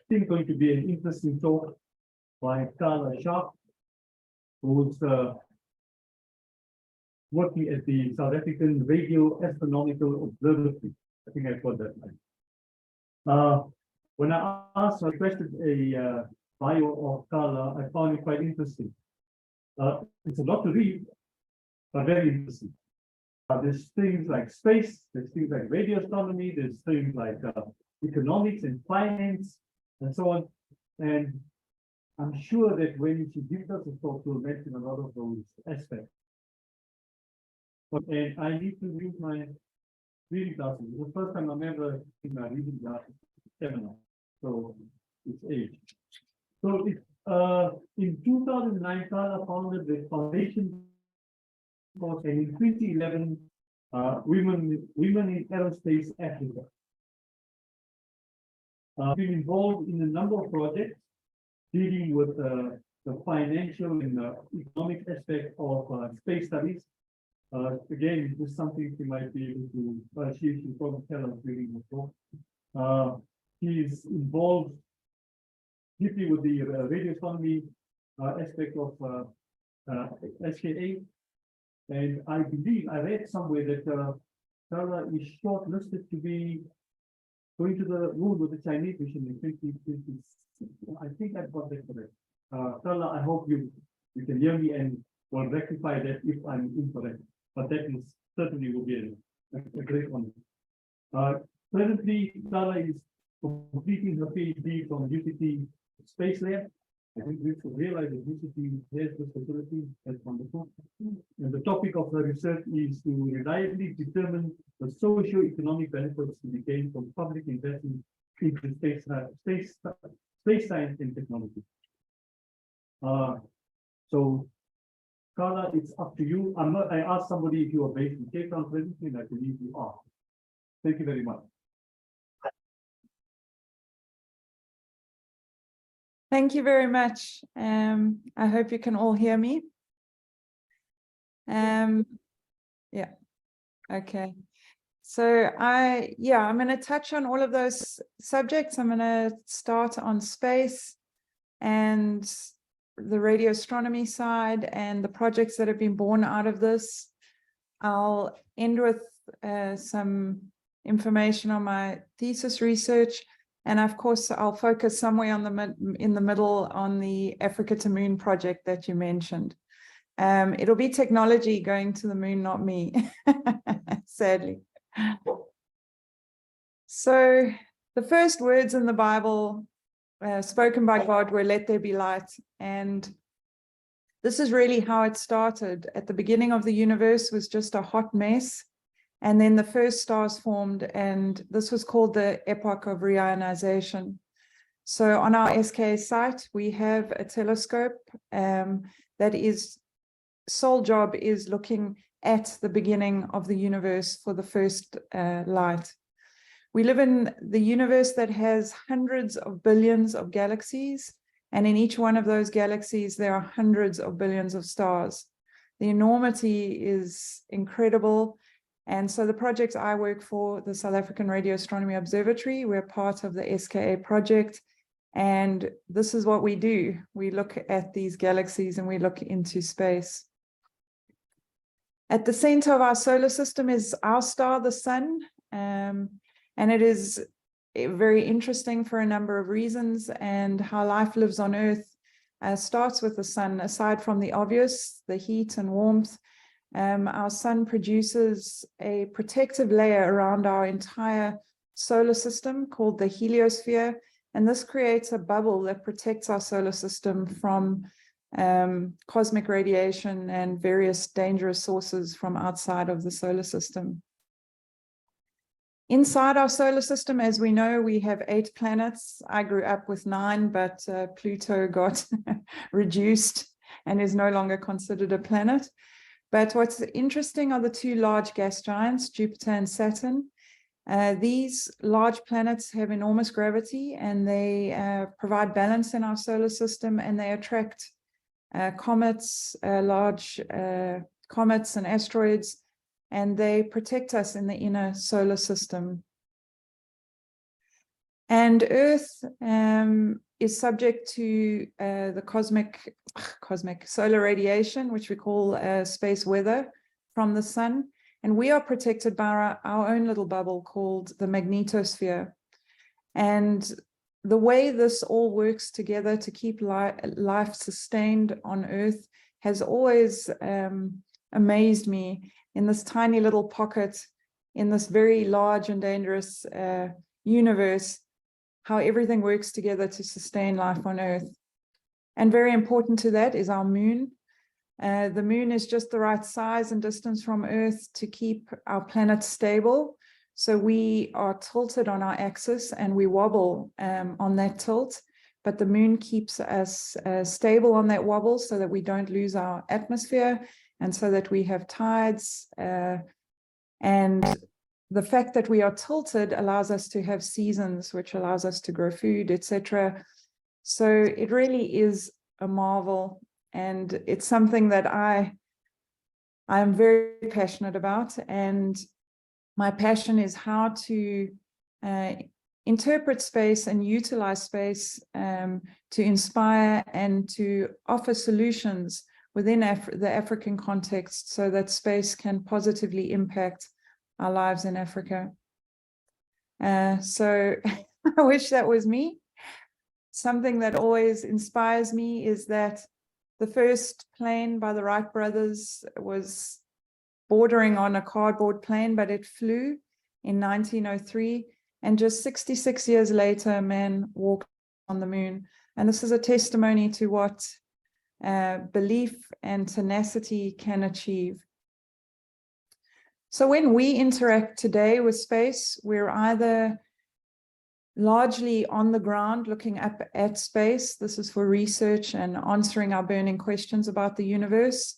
think going to be an interesting talk by Carla Sharpe, who's working at the South African Radio Astronomical Observatory. I think I got that right. When I requested a bio of Carla, I found it quite interesting. It's a lot to read, but very interesting. There's things like space, there's things like radio astronomy, there's things like economics and finance, and so on. And I'm sure that when she gives us a talk, we'll mention a lot of those aspects. And I need to use my reading glasses. It's the first time I'm ever in my reading glasses seminar. So it's age. So it's in 2009, Carla founded the foundation for, and in 2011, Women in Aerospace Africa. Been involved in a number of projects dealing with the financial and economic aspect of space studies. Again, this is something she might be able to, she probably tell us during the talk. She is involved deeply with the radio astronomy aspect of SKA. And I believe, I read somewhere that Carla is shortlisted to be going to the moon with the Chinese mission in 2026. I think I've got that correct. Carla, I hope you can hear me and will rectify that if I'm incorrect. But that is certainly will be a great honor. Presently, Carla is completing her PhD from UCT Space Lab. I think we should realize that UCT has this facility. That's wonderful. And the topic of her research is to reliably determine the socio-economic benefits to be gained from public investment into space science and technology. So, Carla, it's up to you. I asked somebody if you are based in Cape Town presently, and I believe you are. Thank you very much. Thank you very much. I hope you can all hear me. Yeah, okay. So I'm going to touch on all of those subjects. I'm going to start on space and the radio astronomy side and the projects that have been born out of this. I'll end with some information on my thesis research. And of course, I'll focus somewhere on in the middle on the Afri-ca2Moon project that you mentioned. It'll be technology going to the moon, not me, sadly. So the first words in the Bible spoken by God were, "Let there be light." And this is really how it started. At the beginning of the universe was just a hot mess. And then the first stars formed, and this was called the epoch of reionization. So on our SKA site, we have a telescope that is sole job is looking at the beginning of the universe for the first light. We live in the universe that has hundreds of billions of galaxies, and in each one of those galaxies, there are hundreds of billions of stars. The enormity is incredible. And so the projects I work for, the South African Radio Astronomy Observatory, we're part of the SKA Project. And this is what we do. We look at these galaxies and we look into space. At the center of our solar system is our star, the sun. And it is very interesting for a number of reasons, and how life lives on Earth starts with the sun. Aside from the obvious, the heat and warmth, our sun produces a protective layer around our entire solar system called the heliosphere, and this creates a bubble that protects our solar system from cosmic radiation and various dangerous sources from outside of the solar system. Inside our solar system, as we know, we have 8 planets. I grew up with 9, but Pluto got reduced and is no longer considered a planet. But what's interesting are the 2 large gas giants, Jupiter and Saturn. These large planets have enormous gravity, and they provide balance in our solar system, and they attract comets, large comets and asteroids, and they protect us in the inner solar system. And Earth is subject to the cosmic solar radiation, which we call space weather from the sun. And we are protected by our own little bubble called the magnetosphere. And the way this all works together to keep life sustained on Earth has always amazed me. In this tiny little pocket, in this very large and dangerous universe, how everything works together to sustain life on Earth. And very important to that is our moon. The moon is just the right size and distance from Earth to keep our planet stable. So we are tilted on our axis and we wobble on that tilt, but the moon keeps us stable on that wobble so that we don't lose our atmosphere and so that we have tides. And the fact that we are tilted allows us to have seasons, which allows us to grow food, etc. So it really is a marvel, and it's something that I am very passionate about. And my passion is how to interpret space and utilize space to inspire and to offer solutions within the African context so that space can positively impact our lives in Africa. So I wish that was me. Something that always inspires me is that the first plane by the Wright brothers was bordering on a cardboard plane, but it flew in 1903. And just 66 years later, man walked on the moon. And this is a testimony to what belief and tenacity can achieve. So when we interact today with space, we're either largely on the ground looking up at space. This is for research and answering our burning questions about the universe.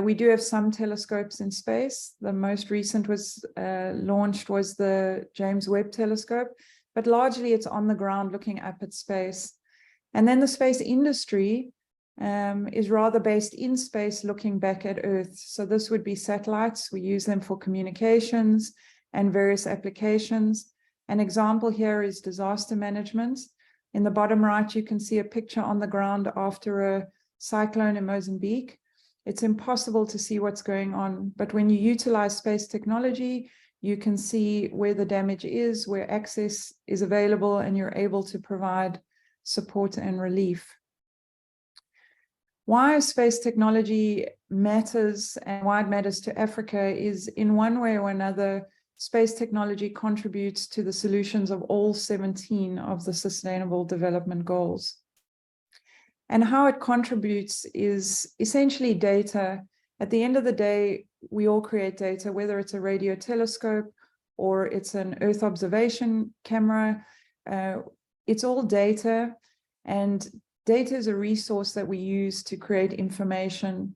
We do have some telescopes in space. The most recent was launched was the James Webb Telescope, but largely it's on the ground looking up at space. And then the space industry is rather based in space looking back at Earth. So this would be satellites. We use them for communications and various applications. An example here is disaster management. In the bottom right, you can see a picture on the ground after a cyclone in Mozambique. It's impossible to see what's going on, but when you utilize space technology, you can see where the damage is, where access is available, and you're able to provide support and relief. Why space technology matters and why it matters to Africa is, in one way or another, space technology contributes to the solutions of all 17 of the Sustainable Development Goals. And how it contributes is essentially data. At the end of the day, we all create data, whether it's a radio telescope or it's an Earth observation camera. It's all data, and data is a resource that we use to create information.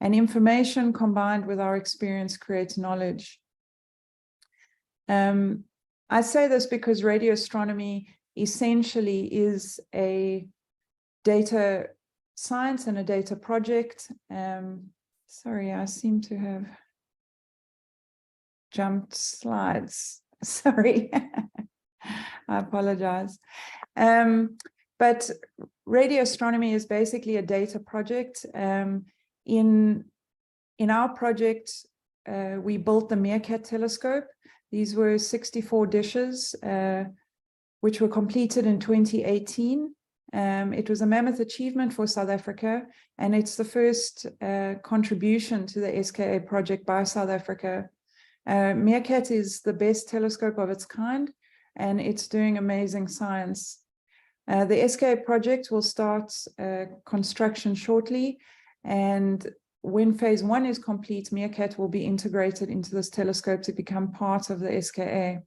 And information combined with our experience creates knowledge. I say this because radio astronomy essentially is a data science and a data project. Sorry, I seem to have jumped slides. Sorry, I apologize. But radio astronomy is basically a data project. In our project, we built the Meerkat telescope. These were 64 dishes, which were completed in 2018. It was a mammoth achievement for South Africa, and it's the first contribution to the SKA project by South Africa. Meerkat is the best telescope of its kind, and it's doing amazing science. The SKA project will start construction shortly, and when phase 1 is complete, Meerkat will be integrated into this telescope to become part of the SKA.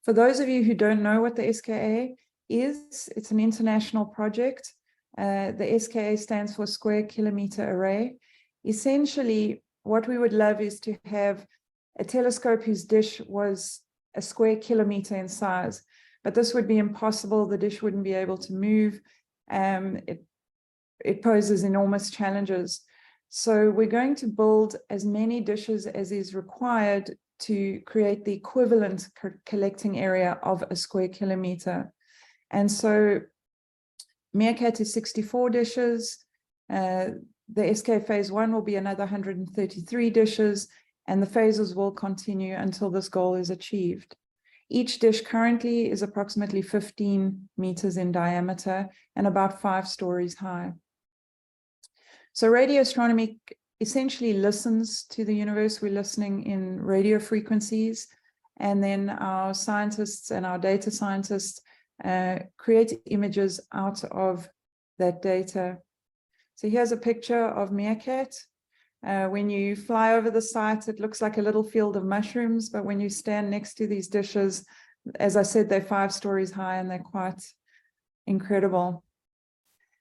For those of you who don't know what the SKA is, it's an international project. The SKA stands for Square Kilometre Array. Essentially, what we would love is to have a telescope whose dish was a square kilometre in size, but this would be impossible. The dish wouldn't be able to move. It poses enormous challenges. So we're going to build as many dishes as is required to create the equivalent collecting area of a square kilometre. And so Meerkat is 64 dishes. The SKA phase 1 will be another 133 dishes, and the phases will continue until this goal is achieved. Each dish currently is approximately 15 meters in diameter and about 5 stories high. So radio astronomy essentially listens to the universe. We're listening in radio frequencies, and then our scientists and our data scientists create images out of that data. So here's a picture of Meerkat. When you fly over the site, it looks like a little field of mushrooms, but when you stand next to these dishes, as I said, they're 5 stories high and they're quite incredible.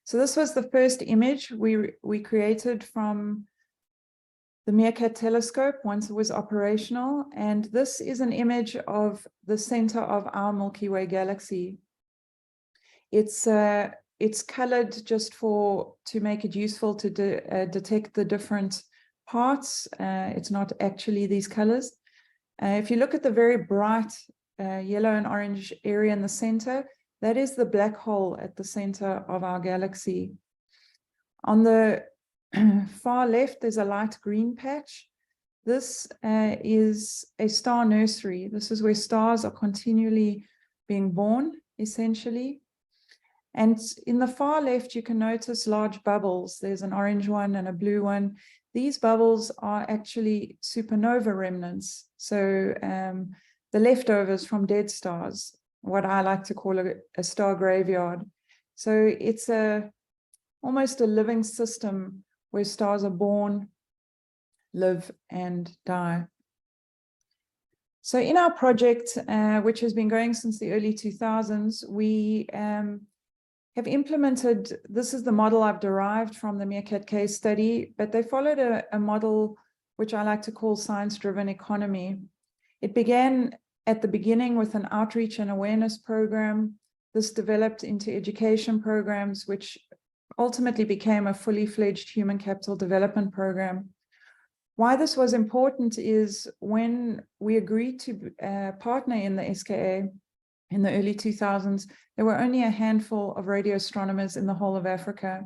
So this was the first image we created from the Meerkat telescope once it was operational. And this is an image of the center of our Milky Way galaxy. It's colored just to make it useful to detect the different parts. It's not actually these colors. If you look at the very bright yellow and orange area in the center, that is the black hole at the center of our galaxy. On the far left, there's a light green patch. This is a star nursery. This is where stars are continually being born, essentially. And in the far left, you can notice large bubbles. There's an orange one and a blue one. These bubbles are actually supernova remnants. So the leftovers from dead stars, what I like to call a star graveyard. So it's almost a living system where stars are born, live, and die. So in our project, which has been going since the early 2000s, we have implemented, this is the model I've derived from the Meerkat case study, but they followed a model which I like to call science-driven economy. It began at the beginning with an outreach and awareness program. This developed into education programs, which ultimately became a fully fledged human capital development program. Why this was important is when we agreed to partner in the SKA in the early 2000s, there were only a handful of radio astronomers in the whole of Africa.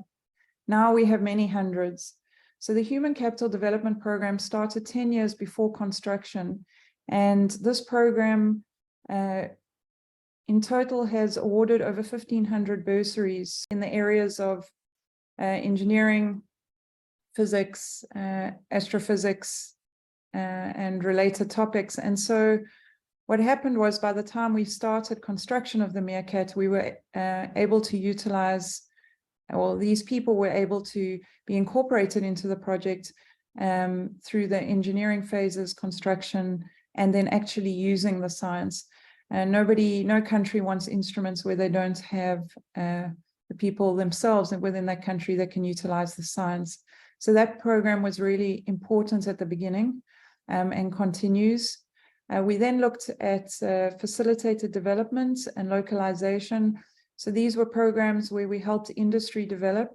Now we have many hundreds. So the Human Capital Development Program started 10 years before construction. And this program in total has awarded over 1,500 bursaries in the areas of engineering, physics, astrophysics, and related topics. And so what happened was, by the time we started construction of the Meerkat, we were able to utilize, well, these people were able to be incorporated into the project through the engineering phases, construction, and then actually using the science. And no country wants instruments where they don't have the people themselves within that country that can utilize the science. So that program was really important at the beginning and continues. We then looked at facilitated development and localization. So these were programs where we helped industry develop.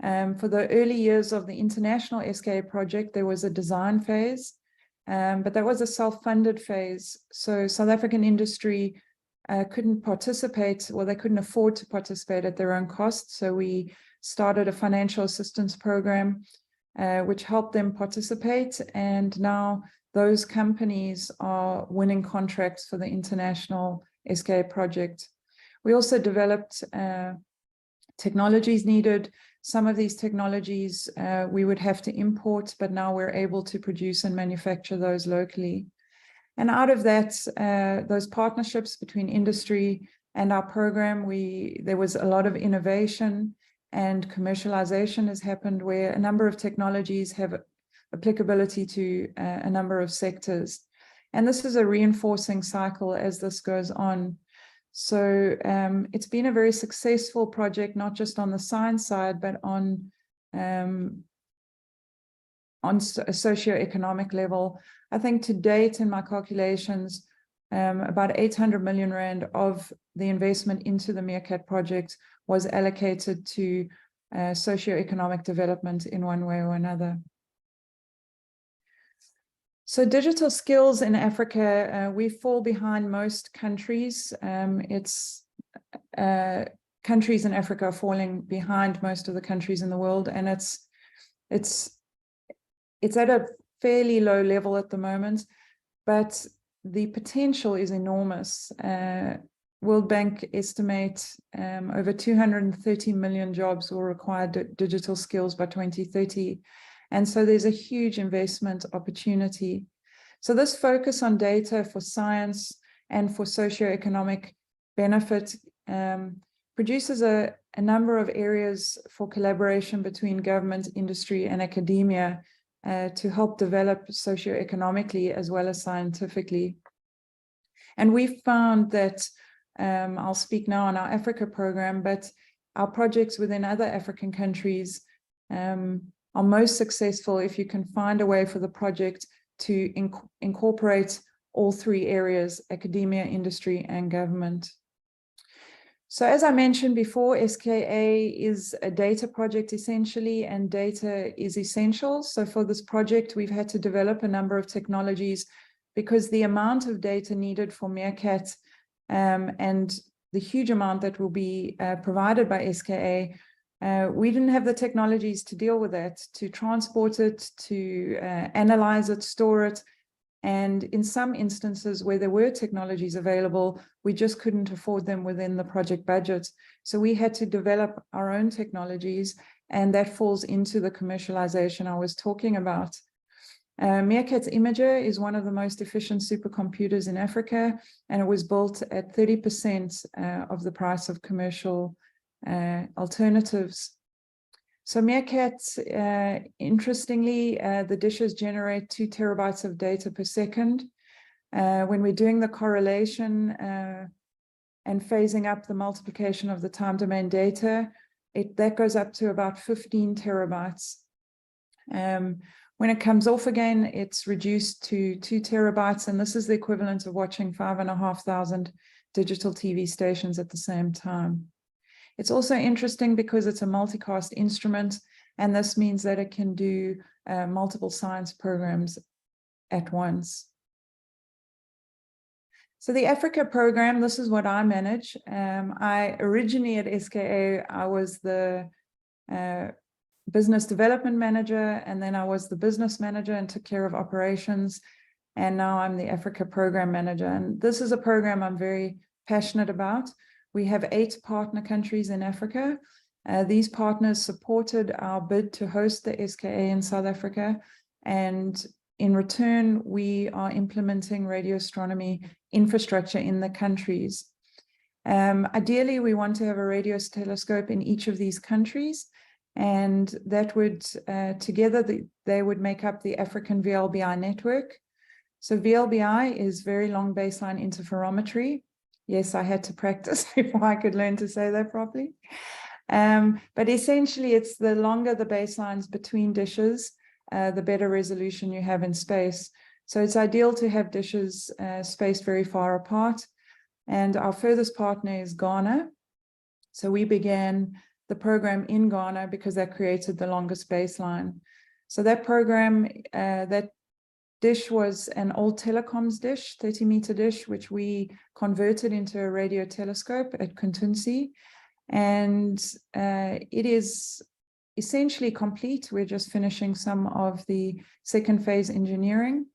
For the early years of the international SKA project, there was a design phase, but that was a self-funded phase. So South African industry couldn't participate, well, they couldn't afford to participate at their own cost. So we started a financial assistance program, which helped them participate. And now those companies are winning contracts for the international SKA project. We also developed technologies needed. Some of these technologies we would have to import, but now we're able to produce and manufacture those locally. And out of that, those partnerships between industry and our program, there was a lot of innovation and commercialization has happened, where a number of technologies have applicability to a number of sectors. And this is a reinforcing cycle as this goes on. So it's been a very successful project, not just on the science side, but on a socioeconomic level. I think to date in my calculations, about 800 million Rand of the investment into the Meerkat project was allocated to socioeconomic development in one way or another. So digital skills in Africa, we fall behind most countries. It's countries in Africa are falling behind most of the countries in the world, and it's at a fairly low level at the moment, but the potential is enormous. World Bank estimates over 230 million jobs will require digital skills by 2030. And so there's a huge investment opportunity. So this focus on data for science and for socioeconomic benefit produces a number of areas for collaboration between government, industry, and academia to help develop socioeconomically as well as scientifically. And we've found that, I'll speak now on our Africa program, but our projects within other African countries are most successful if you can find a way for the project to incorporate all three areas: academia, industry, and government. So as I mentioned before, SKA is a data project essentially, and data is essential. So for this project, we've had to develop a number of technologies because the amount of data needed for Meerkat and the huge amount that will be provided by SKA, we didn't have the technologies to deal with that, to transport it, to analyze it, store it. And in some instances where there were technologies available, we just couldn't afford them within the project budget. So we had to develop our own technologies, and that falls into the commercialization I was talking about. Meerkat's Imager is one of the most efficient supercomputers in Africa, and it was built at 30% of the price of commercial alternatives. So Meerkat, interestingly, the dishes generate 2 terabytes of data per second. When we're doing the correlation and phasing up the multiplication of the time domain data, that goes up to about 15 terabytes. When it comes off again, it's reduced to 2 terabytes, and this is the equivalent of watching 5,500 digital TV stations at the same time. It's also interesting because it's a multicast instrument, and this means that it can do multiple science programs at once. So the Africa program, this is what I manage. I originally at SKA, I was the business development manager, and then I was the business manager and took care of operations. And now I'm the Africa program manager. And this is a program I'm very passionate about. We have 8 partner countries in Africa. These partners supported our bid to host the SKA in South Africa. And in return, we are implementing radio astronomy infrastructure in the countries. Ideally, we want to have a radio telescope in each of these countries. And that would, together, they would make up the African VLBI network. So VLBI is very long baseline interferometry. Yes, I had to practice before I could learn to say that properly. But essentially, it's the longer the baselines between dishes, the better resolution you have in space. So it's ideal to have dishes spaced very far apart. And our furthest partner is Ghana. So we began the program in Ghana because that created the longest baseline. So that program, that dish was an old telecoms dish, 30-meter dish, which we converted into a radio telescope at Kuntunsi. And it is essentially complete. We're just finishing some of the second phase engineering.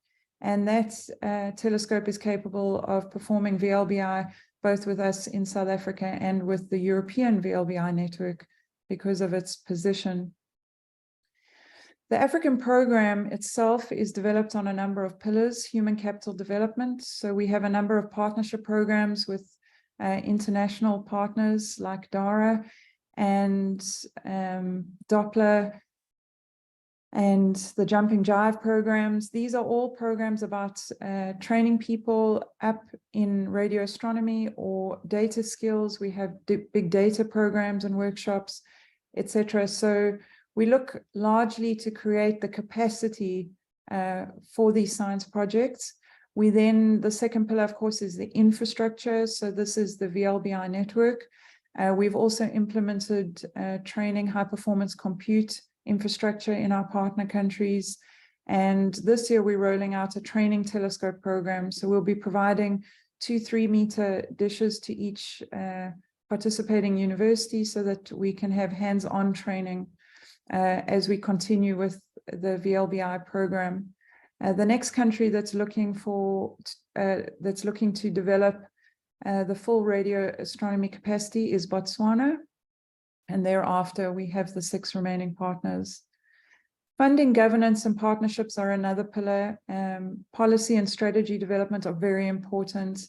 And that telescope is capable of performing VLBI both with us in South Africa and with the European VLBI network because of its position. The African program itself is developed on a number of pillars: human capital development. So we have a number of partnership programs with international partners like DARA and Doppler and the Jumping Jive programs. These are all programs about training people up in radio astronomy or data skills. We have big data programs and workshops, etc. So we look largely to create the capacity for these science projects. We then, the second pillar, of course, is the infrastructure. So this is the VLBI network. We've also implemented training high-performance compute infrastructure in our partner countries. And this year, we're rolling out a training telescope program. So we'll be providing 2 3-meter dishes to each participating universities so that we can have hands-on training as we continue with the VLBI program. The next country that's looking to develop the full radio astronomy capacity is Botswana, and thereafter we have the 6 remaining partners. Funding, governance, and partnerships are another pillar. Policy and strategy development are very important.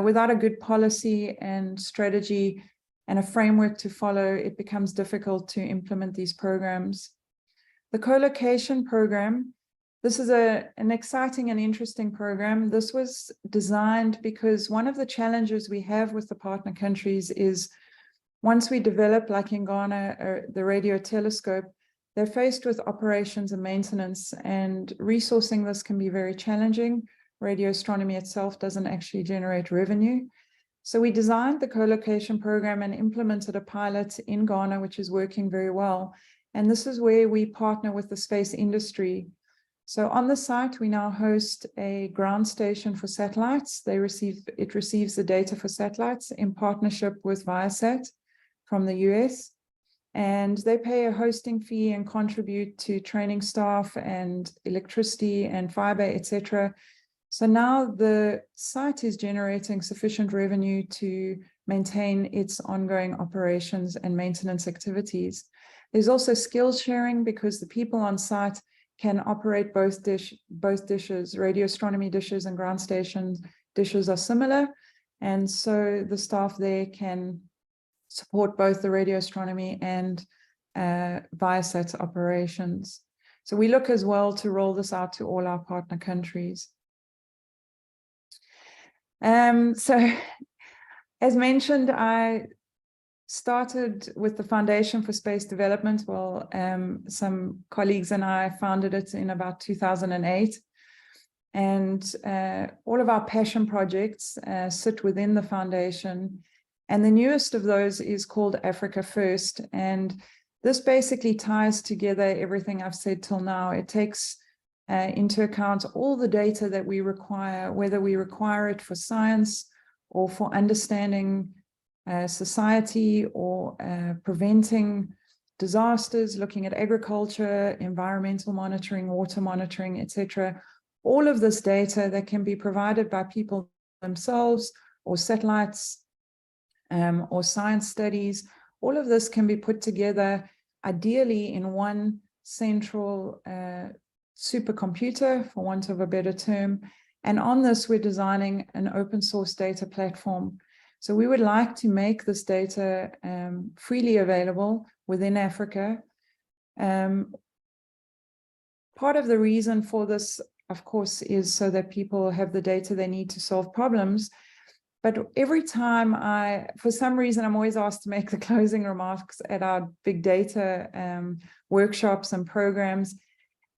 Without a good policy and strategy and a framework to follow, it becomes difficult to implement these programs. The co-location program, this is an exciting and interesting program. This was designed because one of the challenges we have with the partner countries is once we develop, like in Ghana, the radio telescope, they're faced with operations and maintenance, and resourcing this can be very challenging. Radio astronomy itself doesn't actually generate revenue. So we designed the co-location program and implemented a pilot in Ghana, which is working very well. And this is where we partner with the space industry. So on the site, we now host a ground station for satellites. It receives the data for satellites in partnership with Viasat from the US. And they pay a hosting fee and contribute to training staff and electricity and fiber, etc. So now the site is generating sufficient revenue to maintain its ongoing operations and maintenance activities. There's also skills sharing because the people on site can operate both dishes, radio astronomy dishes and ground station dishes are similar. And so the staff there can support both the radio astronomy and Viasat's operations. So we look as well to roll this out to all our partner countries. So as mentioned, I started with the Foundation for Space Development. Well, some colleagues and I founded it in about 2008. And all of our passion projects sit within the foundation. And the newest of those is called Africa First. And this basically ties together everything I've said till now. It takes into account all the data that we require, whether we require it for science or for understanding society or preventing disasters, looking at agriculture, environmental monitoring, water monitoring, etc. All of this data that can be provided by people themselves or satellites or science studies, all of this can be put together ideally in one central supercomputer, for want of a better term. And on this, we're designing an open source data platform. So we would like to make this data freely available within Africa. Part of the reason for this, of course, is so that people have the data they need to solve problems. But every time for some reason, I'm always asked to make the closing remarks at our big data workshops and programs.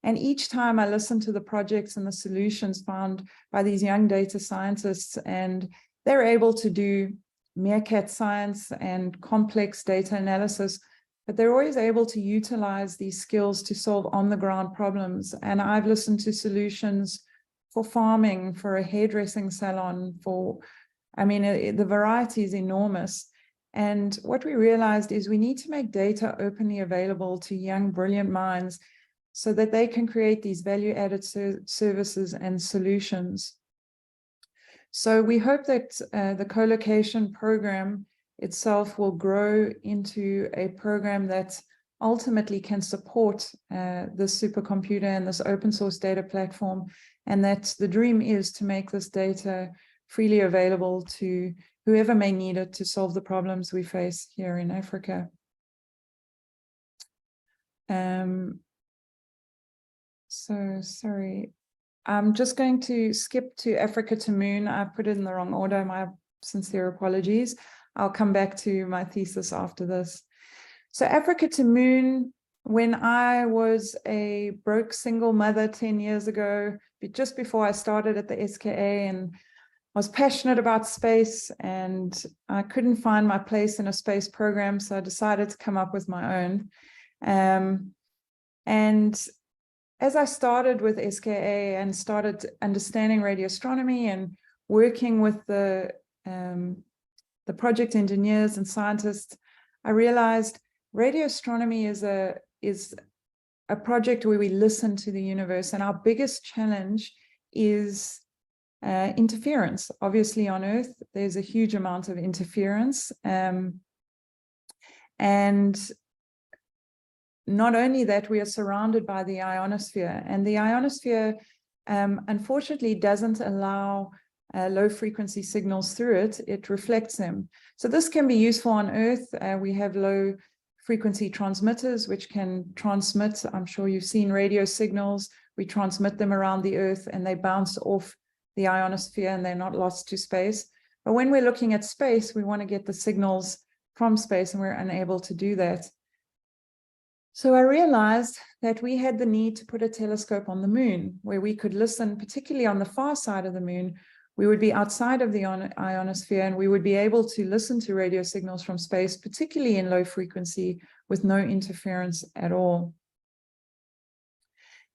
And each time I listen to the projects and the solutions found by these young data scientists, and they're able to do meerkat science and complex data analysis, but they're always able to utilize these skills to solve on-the-ground problems. And I've listened to solutions for farming, for a hairdressing salon, the variety is enormous. And what we realized is we need to make data openly available to young, brilliant minds so that they can create these value-added services and solutions. So we hope that the co-location program itself will grow into a program that ultimately can support this supercomputer and this open source data platform, and that the dream is to make this data freely available to whoever may need it to solve the problems we face here in Africa. So sorry, I'm just going to skip to Afri-ca2Moon. I put it in the wrong order, my sincere apologies. I'll come back to my thesis after this. So Afri-ca2Moon, when I was a broke single mother 10 years ago, just before I started at the SKA, and I was passionate about space and I couldn't find my place in a space program, so I decided to come up with my own. And as I started with SKA and started understanding radio astronomy and working with the the project engineers and scientists, I realized radio astronomy is a project where we listen to the universe, and our biggest challenge is interference. Obviously on Earth, there's a huge amount of interference. And not only that, we are surrounded by the ionosphere, and the ionosphere unfortunately doesn't allow low frequency signals through it. It reflects them. So this can be useful on Earth. We have low frequency transmitters which can transmit, I'm sure you've seen radio signals. We transmit them around the Earth and they bounce off the ionosphere and they're not lost to space. But when we're looking at space, we want to get the signals from space, and we're unable to do that. So I realized that we had the need to put a telescope on the moon where we could listen, particularly on the far side of the moon. We would be outside of the ionosphere, and we would be able to listen to radio signals from space, particularly in low frequency, with no interference at all.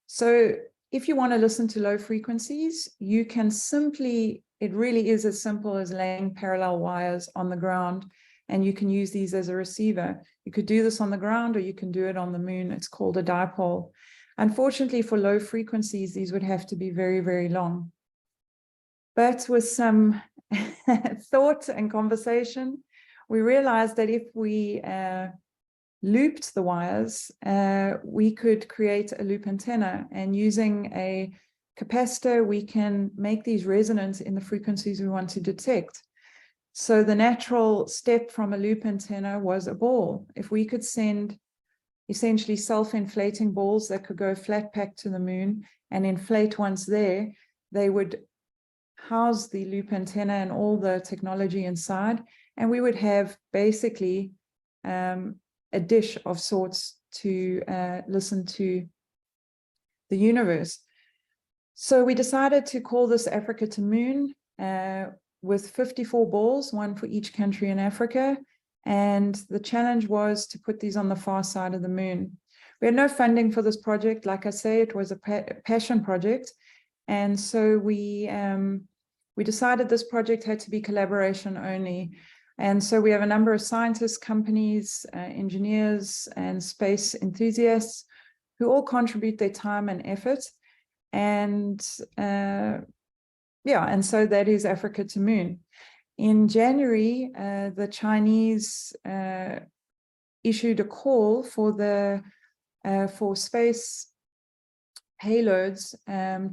So if you want to listen to low frequencies, you can simply, it really is as simple as laying parallel wires on the ground, and you can use these as a receiver. You could do this on the ground, or you can do it on the moon. It's called a dipole. Unfortunately, for low frequencies, these would have to be very, very long. But with some thought and conversation, we realized that if we looped the wires, we could create a loop antenna, and using a capacitor, we can make these resonant in the frequencies we want to detect. So the natural step from a loop antenna was a ball. If we could send essentially self-inflating balls that could go flat pack to the moon and inflate once there, they would house the loop antenna and all the technology inside, and we would have basically a dish of sorts to listen to the universe. So we decided to call this Afri-ca2Moon, with 54 balls, one for each country in Africa. And the challenge was to put these on the far side of the moon. We had no funding for this project. Like I say, it was a passion project. And so we decided this project had to be collaboration only. And so we have a number of scientists, companies, engineers, and space enthusiasts who all contribute their time and effort. And and so that is Afri-ca2Moon. In January, the Chinese issued a call for space payloads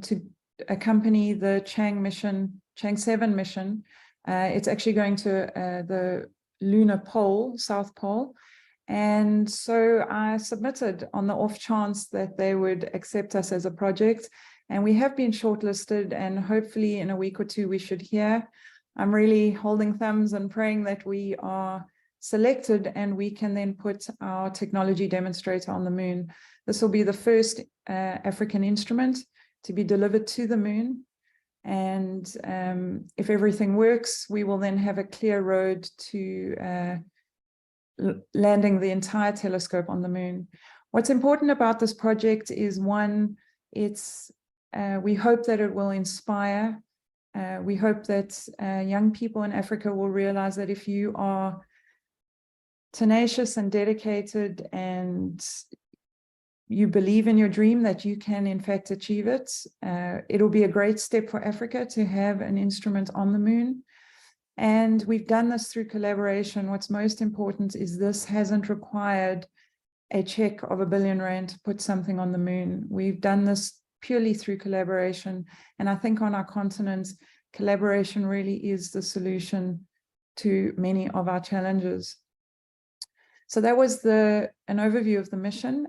to accompany the Chang 7 mission. It's actually going to the lunar pole, South Pole. And so I submitted on the off chance that they would accept us as a project. And we have been shortlisted, and hopefully in a week or two we should hear. I'm really holding thumbs and praying that we are selected and we can then put our technology demonstrator on the moon. This will be the first African instrument to be delivered to the moon. And if everything works, we will then have a clear road to landing the entire telescope on the moon. What's important about this project is, one, we hope that it will inspire. We hope that young people in Africa will realize that if you are tenacious and dedicated and you believe in your dream, that you can in fact achieve it. It'll be a great step for Africa to have an instrument on the moon. And we've done this through collaboration. What's most important is this hasn't required a check of R1 billion to put something on the moon. We've done this purely through collaboration. And I think on our continent, collaboration really is the solution to many of our challenges. So that was an overview of the mission.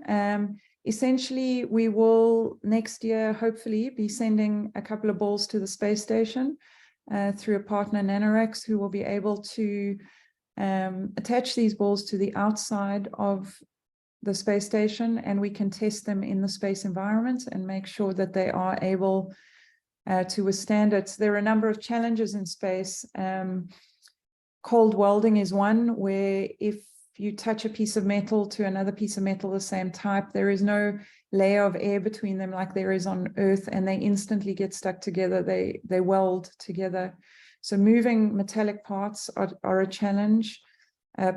Essentially, we will next year, hopefully, be sending a couple of balls to the space station through a partner, NanoRacks, who will be able to attach these balls to the outside of the space station, and we can test them in the space environment and make sure that they are able to withstand it. There are a number of challenges in space. Cold welding is one, where if you touch a piece of metal to another piece of metal the same type, there is no layer of air between them like there is on Earth, and they instantly get stuck together. They weld together. So moving metallic parts are a challenge.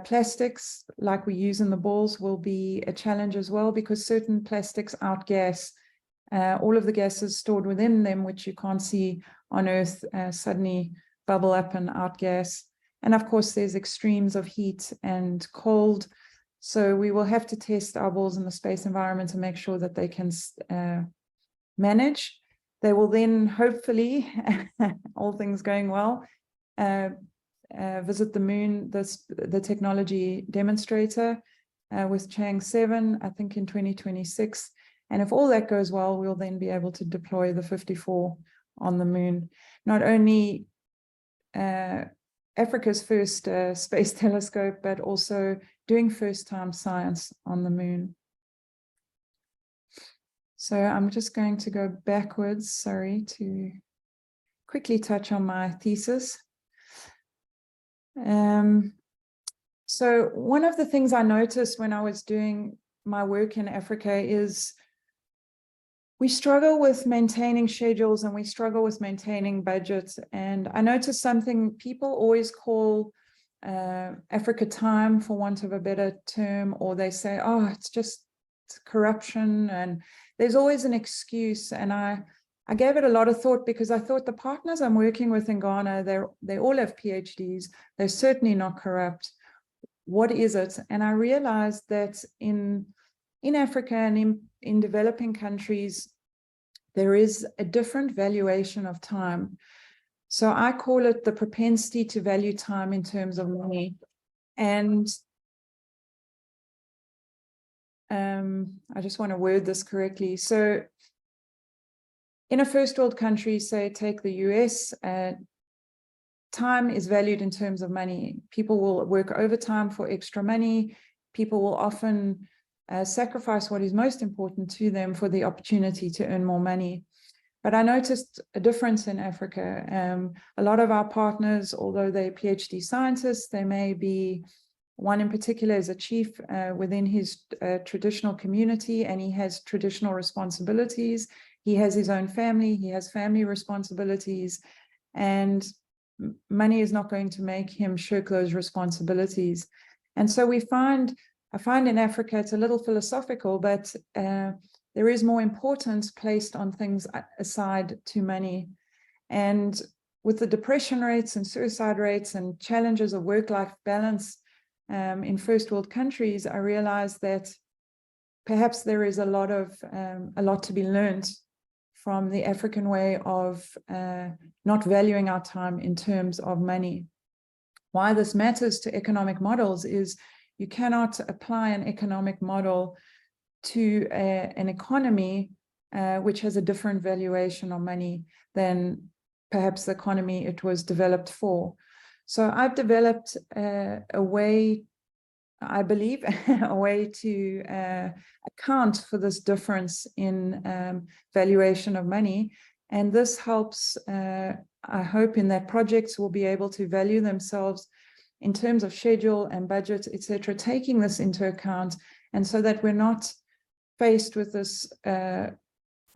Plastics, like we use in the balls, will be a challenge as well, because certain plastics outgas. All of the gases stored within them, which you can't see on Earth, suddenly bubble up and outgas. And of course, there's extremes of heat and cold. So we will have to test our balls in the space environment to make sure that they can manage. They will then hopefully, all things going well, visit the moon, the technology demonstrator with Chang 7, I think in 2026. And if all that goes well, we'll then be able to deploy the 54 on the moon. Not only Africa's first space telescope, but also doing first-time science on the moon. So I'm just going to go backwards, sorry, to quickly touch on my thesis. So one of the things I noticed when I was doing my work in Africa is we struggle with maintaining schedules and we struggle with maintaining budgets. And I noticed something people always call Africa time, for want of a better term, or they say, oh, it's just corruption, and there's always an excuse. And I gave it a lot of thought, because I thought the partners I'm working with in Ghana, they all have PhDs. They're certainly not corrupt. What is it? And I realized that in Africa and in developing countries, there is a different valuation of time. So I call it the propensity to value time in terms of money. And I just want to word this correctly. So in a first world country, say take the US, time is valued in terms of money. People will work overtime for extra money. People will often sacrifice what is most important to them for the opportunity to earn more money. But I noticed a difference in Africa. A lot of our partners, although they're PhD scientists, they may be, one in particular is a chief within his traditional community, and he has traditional responsibilities. He has his own family, he has family responsibilities, and money is not going to make him shirk those responsibilities. And so I find in Africa, it's a little philosophical, but there is more importance placed on things aside to money. And with the depression rates and suicide rates and challenges of work-life balance in first world countries, I realized that perhaps there is a lot to be learned from the African way of not valuing our time in terms of money. Why this matters to economic models is you cannot apply an economic model to an economy which has a different valuation of money than perhaps the economy it was developed for. So I've developed a way, I believe, a way to account for this difference in valuation of money. And this helps, I hope, in that projects will be able to value themselves in terms of schedule and budget, etc., taking this into account, and so that we're not faced with this,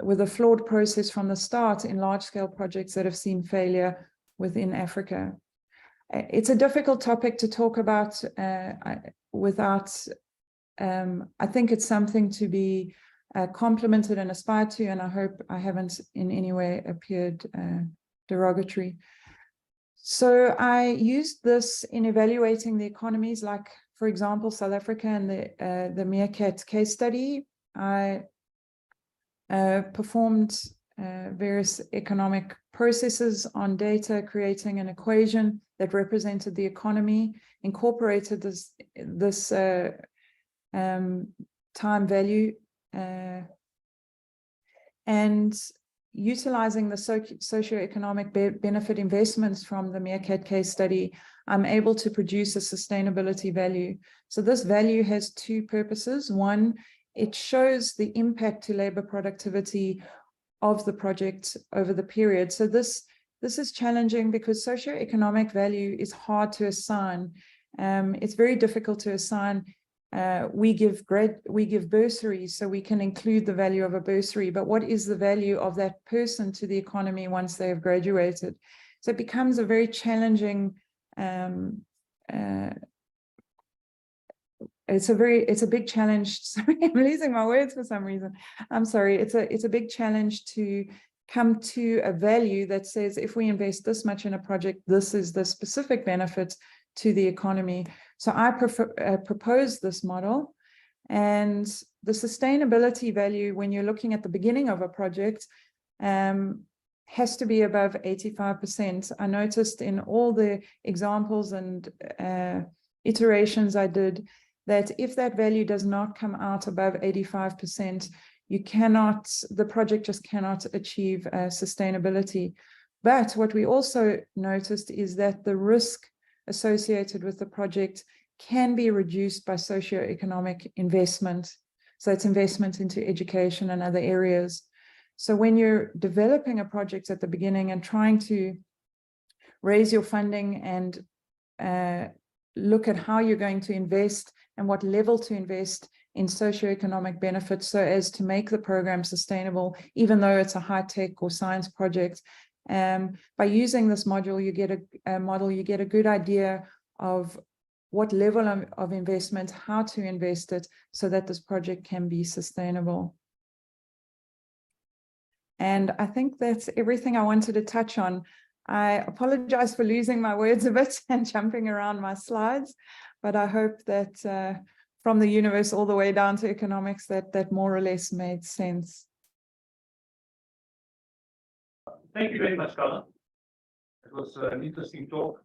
with a flawed process from the start in large-scale projects that have seen failure within Africa. It's a difficult topic to talk about without, I think it's something to be complimented and aspired to, and I hope I haven't in any way appeared derogatory. So I used this in evaluating the economies, like, for example, South Africa and the Meerkat case study. I performed various economic processes on data, creating an equation that represented the economy, incorporated this time value, and utilizing the socioeconomic benefit investments from the Meerkat case study, I'm able to produce a sustainability value. So this value has two purposes. One, it shows the impact to labor productivity of the project over the period. So this is challenging because socioeconomic value is hard to assign. It's very difficult to assign. We give bursaries, so we can include the value of a bursary, but what is the value of that person to the economy once they have graduated? So it becomes a very challenging, it's a big challenge. Sorry, I'm losing my words for some reason. I'm sorry. It's a big challenge to come to a value that says, if we invest this much in a project, this is the specific benefit to the economy. So I propose this model, and the sustainability value, when you're looking at the beginning of a project, has to be above 85%. I noticed in all the examples and iterations I did that if that value does not come out above 85%, the project just cannot achieve sustainability. But what we also noticed is that the risk associated with the project can be reduced by socioeconomic investment. So it's investment into education and other areas. So when you're developing a project at the beginning and trying to raise your funding and look at how you're going to invest and what level to invest in socioeconomic benefits so as to make the program sustainable, even though it's a high-tech or science project. By using this module, you get a good idea of what level of investment, how to invest it so that this project can be sustainable. And I think that's everything I wanted to touch on. I apologize for losing my words a bit and jumping around my slides, but I hope that from the universe all the way down to economics, that more or less made sense. Thank you very much, Carla. It was an interesting talk.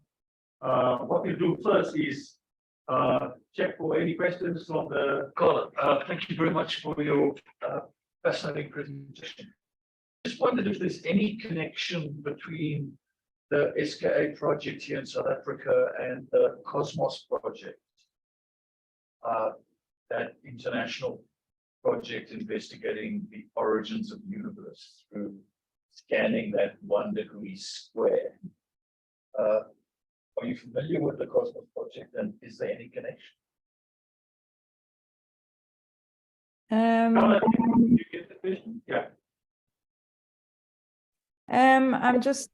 What we'll do first is check for any questions from the Carla. Thank you very much for your fascinating presentation. Just wondered if there's any connection between the SKA project here in South Africa and the CoE-MaSS project, that international project investigating the origins of the universe through scanning that 1 degree square. Are you familiar with the CoE-MaSS project, and is there any connection? Carla, did you get the question? Yeah. I'm just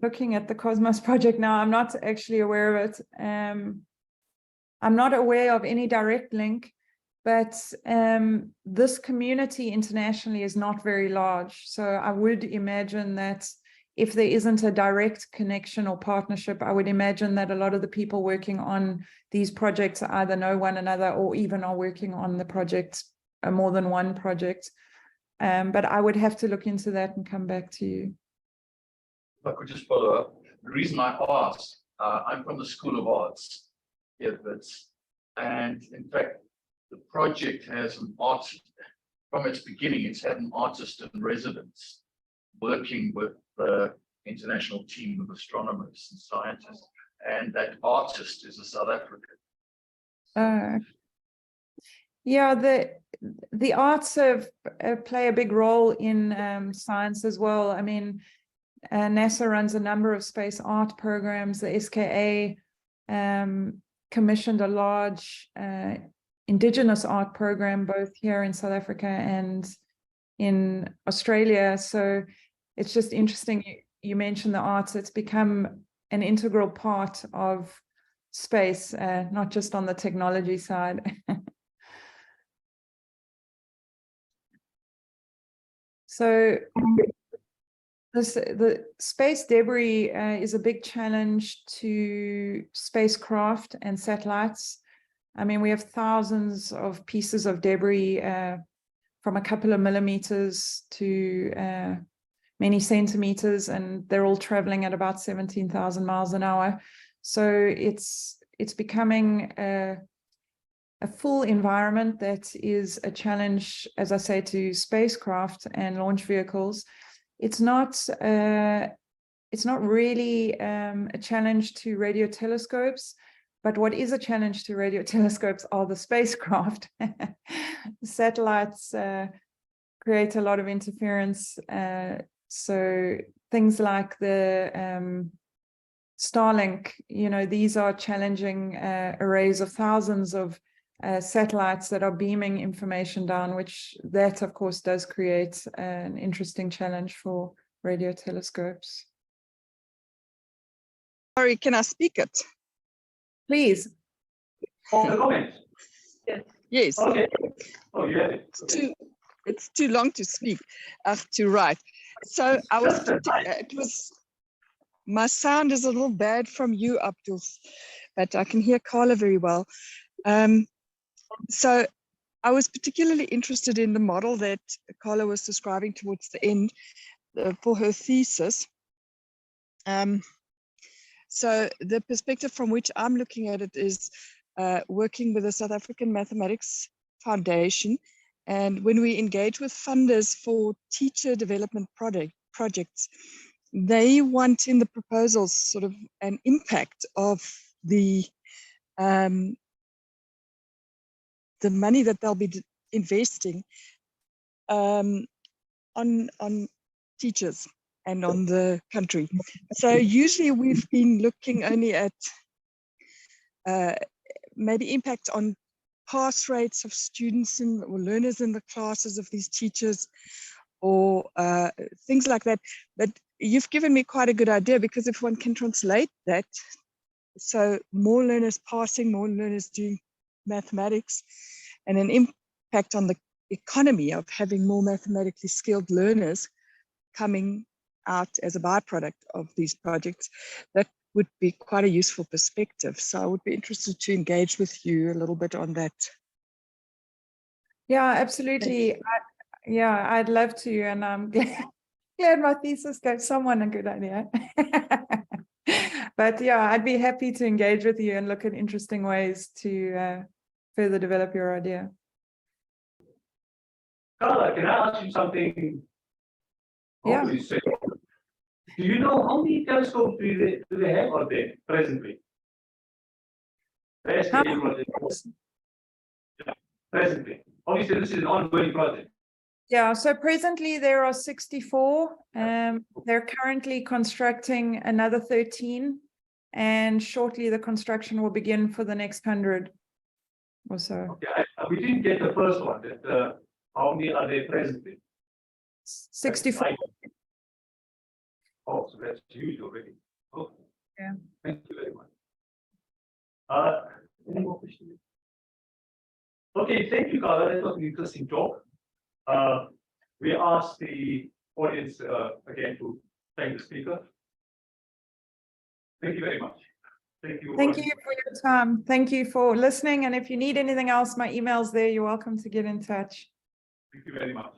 looking at the CoE-MaSS project now. I'm not actually aware of it. I'm not aware of any direct link, but this community internationally is not very large. So I would imagine that if there isn't a direct connection or partnership, I would imagine that a lot of the people working on these projects either know one another or even are working on the project, more than one project. But I would have to look into that and come back to you. If I could just follow up. The reason I asked, I'm from the School of Arts here at Wits, and in fact, the project has an artist, from its beginning, it's had an artist in residence working with the international team of astronomers and scientists, and that artist is a South African. Yeah, the arts play a big role in science as well. I mean, NASA runs a number of space art programs. The SKA commissioned a large indigenous art program both here in South Africa and in Australia. So it's just interesting you mentioned the arts. It's become an integral part of space, not just on the technology side. So the space debris is a big challenge to spacecraft and satellites. I mean, we have thousands of pieces of debris from a couple of millimeters to many centimeters, and they're all traveling at about 17,000 miles an hour. So it's becoming a full environment that is a challenge, as I say, to spacecraft and launch vehicles. It's not really a challenge to radio telescopes, but what is a challenge to radio telescopes are the spacecraft. The satellites create a lot of interference. So things like the Starlink, you know, these are challenging arrays of thousands of satellites that are beaming information down, which that of course does create an interesting challenge for radio telescopes. Sorry, can I speak it? Please. Oh, the comments. Yes. Okay. Oh, you have it. It's too long to speak, to write. So I was, my sound is a little bad from you, Abdul, but I can hear Carla very well. So I was particularly interested in the model that Carla was describing towards the end for her thesis. So the perspective from which I'm looking at it is working with the South African Mathematics Foundation. And when we engage with funders for teacher development projects, they want in the proposals sort of an impact of the money that they'll be investing on teachers and on the country. So usually we've been looking only at maybe impact on pass rates of students or learners in the classes of these teachers, or things like that. But you've given me quite a good idea, because if one can translate that, so more learners passing, more learners doing mathematics, and an impact on the economy of having more mathematically skilled learners coming out as a byproduct of these projects, that would be quite a useful perspective. So I would be interested to engage with you a little bit on that. Yeah, absolutely. I'd love to, and I'm glad my thesis gave someone a good idea. But yeah, I'd be happy to engage with you and look at interesting ways to further develop your idea. Carla, can I ask you something? Yeah. Do you know how many telescopes do they have out there presently? The SKA project. Yeah, presently. Obviously, this is an ongoing project. Yeah, so presently there are 64. They're currently constructing another 13, and shortly the construction will begin for the next 100 or so. Okay, we didn't get the first one. How many are they presently? 64. Oh, so that's huge already. Oh, Yeah. Thank you very much. Any more questions? Okay, thank you, Carla. That was an interesting talk. We asked the audience again to thank the speaker. Thank you very much. Thank you. Thank you for your time. Thank you for listening. And if you need anything else, my email's there. You're welcome to get in touch. Thank you very much.